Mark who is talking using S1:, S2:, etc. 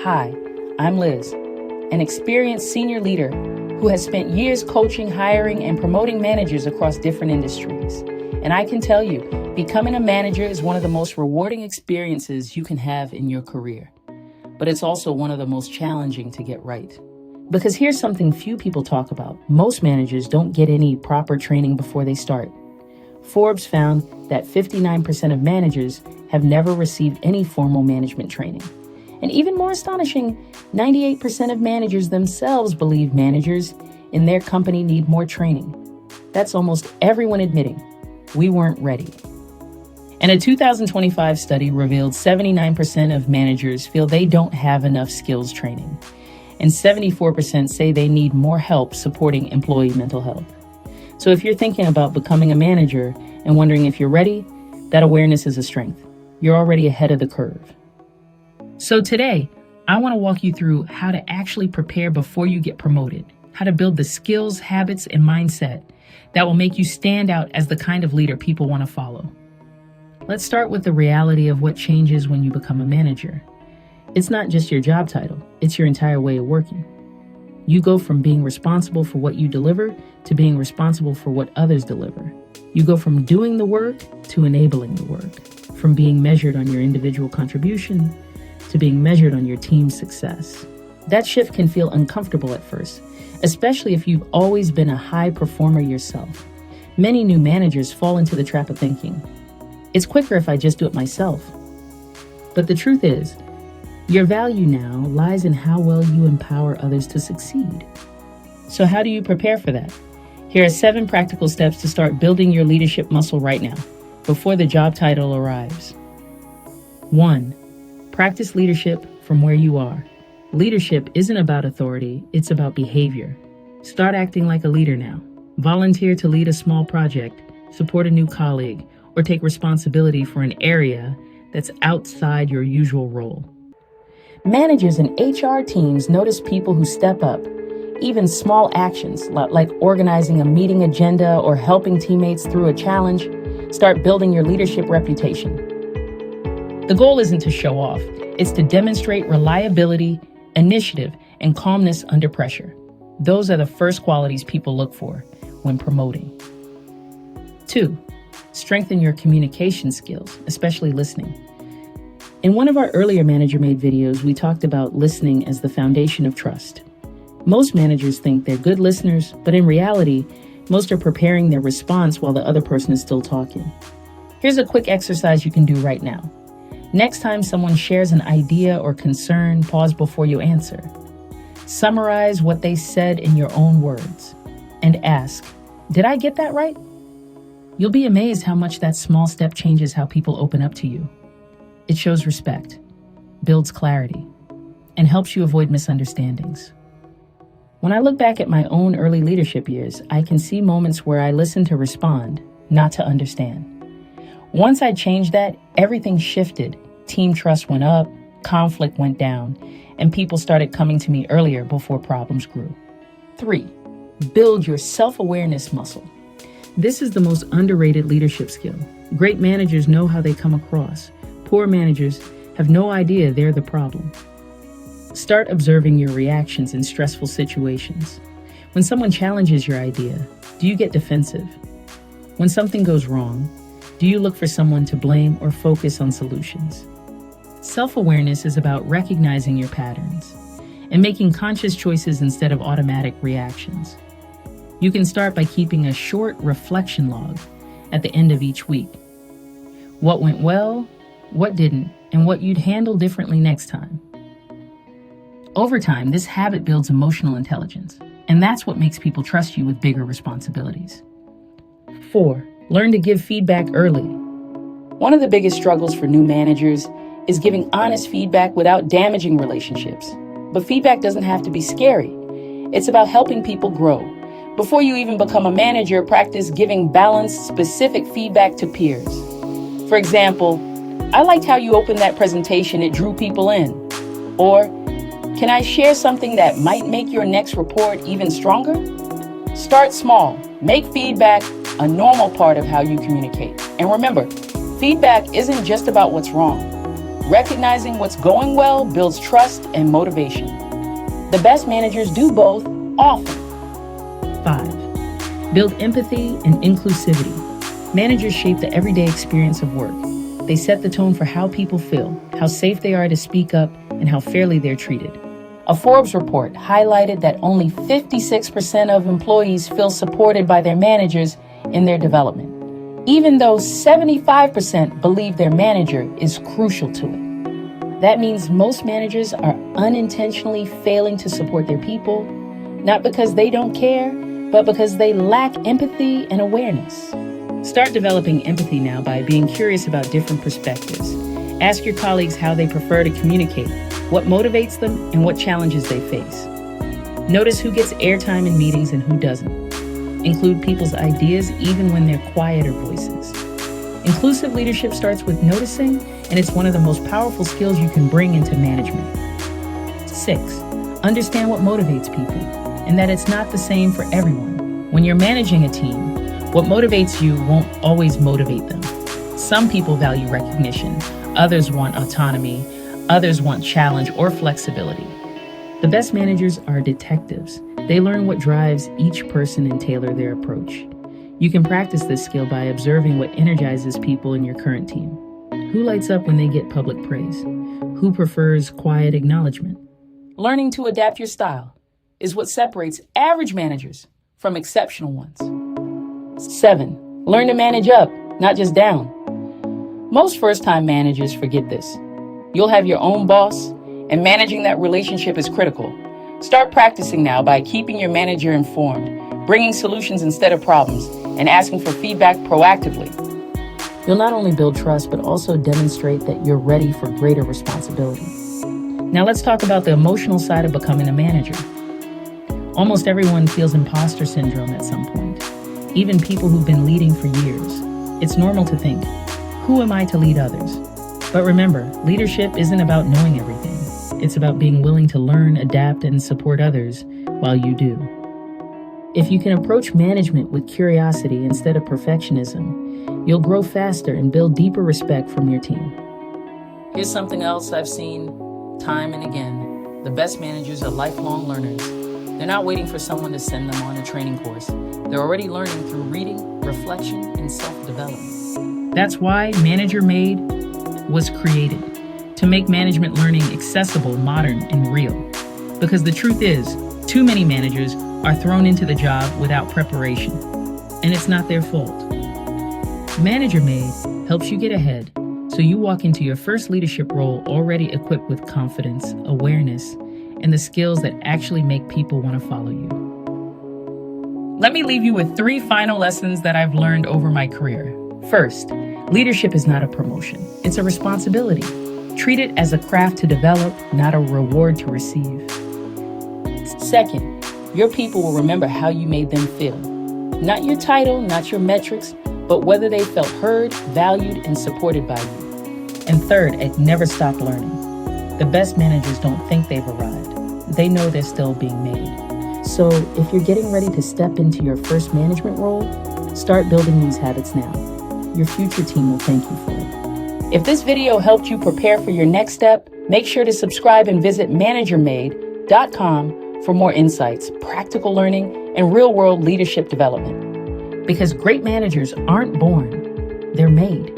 S1: Hi, I'm Liz, an experienced senior leader who has spent years coaching, hiring, and promoting managers across different industries. And I can tell you, becoming a manager is one of the most rewarding experiences you can have in your career. But it's also one of the most challenging to get right. Because here's something few people talk about. Most managers don't get any proper training before they start. Forbes found that 59% of managers have never received any formal management training. And even more astonishing, 98% of managers themselves believe managers in their company need more training. That's almost everyone admitting we weren't ready. And a 2025 study revealed 79% of managers feel they don't have enough skills training. And 74% say they need more help supporting employee mental health. So if you're thinking about becoming a manager and wondering if you're ready, that awareness is a strength. You're already ahead of the curve. So today, I want to walk you through how to actually prepare before you get promoted, how to build the skills, habits, and mindset that will make you stand out as the kind of leader people want to follow. Let's start with the reality of what changes when you become a manager. It's not just your job title, it's your entire way of working. You go from being responsible for what you deliver to being responsible for what others deliver. You go from doing the work to enabling the work, from being measured on your individual contribution to being measured on your team's success. That shift can feel uncomfortable at first, especially if you've always been a high performer yourself. Many new managers fall into the trap of thinking, it's quicker if I just do it myself. But the truth is, your value now lies in how well you empower others to succeed. So how do you prepare for that? Here are 7 practical steps to start building your leadership muscle right now, before the job title arrives. 1. Practice leadership from where you are. Leadership isn't about authority, it's about behavior. Start acting like a leader now. Volunteer to lead a small project, support a new colleague, or take responsibility for an area that's outside your usual role. Managers and HR teams notice people who step up. Even small actions like organizing a meeting agenda or helping teammates through a challenge start building your leadership reputation. The goal isn't to show off, it's to demonstrate reliability, initiative, and calmness under pressure. Those are the first qualities people look for when promoting. 2. Strengthen your communication skills, especially listening. In one of our earlier manager-made videos, we talked about listening as the foundation of trust. Most managers think they're good listeners, but in reality, most are preparing their response while the other person is still talking. Here's a quick exercise you can do right now. Next time someone shares an idea or concern, pause before you answer. Summarize what they said in your own words and ask, did I get that right? You'll be amazed how much that small step changes how people open up to you. It shows respect, builds clarity, and helps you avoid misunderstandings. When I look back at my own early leadership years, I can see moments where I listened to respond, not to understand. Once I changed that, everything shifted. Team trust went up, conflict went down, and people started coming to me earlier before problems grew. 3. Build your self-awareness muscle. This is the most underrated leadership skill. Great managers know how they come across. Poor managers have no idea they're the problem. Start observing your reactions in stressful situations. When someone challenges your idea, do you get defensive? When something goes wrong, do you look for someone to blame or focus on solutions? Self-awareness is about recognizing your patterns and making conscious choices instead of automatic reactions. You can start by keeping a short reflection log at the end of each week. What went well, what didn't, and what you'd handle differently next time. Over time, this habit builds emotional intelligence, and that's what makes people trust you with bigger responsibilities. 4. Learn to give feedback early. One of the biggest struggles for new managers is giving honest feedback without damaging relationships. But feedback doesn't have to be scary. It's about helping people grow. Before you even become a manager, practice giving balanced, specific feedback to peers. For example, I liked how you opened that presentation, it drew people in. Or, can I share something that might make your next report even stronger? Start small. Make feedback a normal part of how you communicate. And remember, feedback isn't just about what's wrong. Recognizing what's going well builds trust and motivation. The best managers do both often. 5. Build empathy and inclusivity. Managers shape the everyday experience of work. They set the tone for how people feel, how safe they are to speak up, and how fairly they're treated. A Forbes report highlighted that only 56% of employees feel supported by their managers in their development, even though 75% believe their manager is crucial to it. That means most managers are unintentionally failing to support their people, not because they don't care, but because they lack empathy and awareness. Start developing empathy now by being curious about different perspectives. Ask your colleagues how they prefer to communicate, what motivates them, and what challenges they face. Notice who gets airtime in meetings and who doesn't. Include people's ideas even when they're quieter voices. Inclusive leadership starts with noticing, and it's one of the most powerful skills you can bring into management. 6. Understand what motivates people, and that it's not the same for everyone. When you're managing a team, what motivates you won't always motivate them. Some people value recognition, others want autonomy, others want challenge or flexibility. The best managers are detectives. They learn what drives each person and tailor their approach. You can practice this skill by observing what energizes people in your current team. Who lights up when they get public praise? Who prefers quiet acknowledgement? Learning to adapt your style is what separates average managers from exceptional ones. 7. Learn to manage up, not just down. Most first-time managers forget this. You'll have your own boss, and managing that relationship is critical. Start practicing now by keeping your manager informed, bringing solutions instead of problems, and asking for feedback proactively. You'll not only build trust, but also demonstrate that you're ready for greater responsibility. Now let's talk about the emotional side of becoming a manager. Almost everyone feels imposter syndrome at some point, even people who've been leading for years. It's normal to think, who am I to lead others? But remember, leadership isn't about knowing everything. It's about being willing to learn, adapt, and support others while you do. If you can approach management with curiosity instead of perfectionism, you'll grow faster and build deeper respect from your team. Here's something else I've seen time and again. The best managers are lifelong learners. They're not waiting for someone to send them on a training course. They're already learning through reading, reflection, and self-development. That's why Manager Made was created, to make management learning accessible, modern, and real. Because the truth is, too many managers are thrown into the job without preparation, and it's not their fault. Manager Made helps you get ahead so you walk into your first leadership role already equipped with confidence, awareness, and the skills that actually make people want to follow you. Let me leave you with 3 final lessons that I've learned over my career. First, leadership is not a promotion. It's a responsibility. Treat it as a craft to develop, not a reward to receive. Second, your people will remember how you made them feel. Not your title, not your metrics, but whether they felt heard, valued, and supported by you. And third, never stop learning. The best managers don't think they've arrived. They know they're still being made. So if you're getting ready to step into your first management role, start building these habits now. Your future team will thank you for it. If this video helped you prepare for your next step, make sure to subscribe and visit managermade.com for more insights, practical learning, and real-world leadership development. Because great managers aren't born, they're made.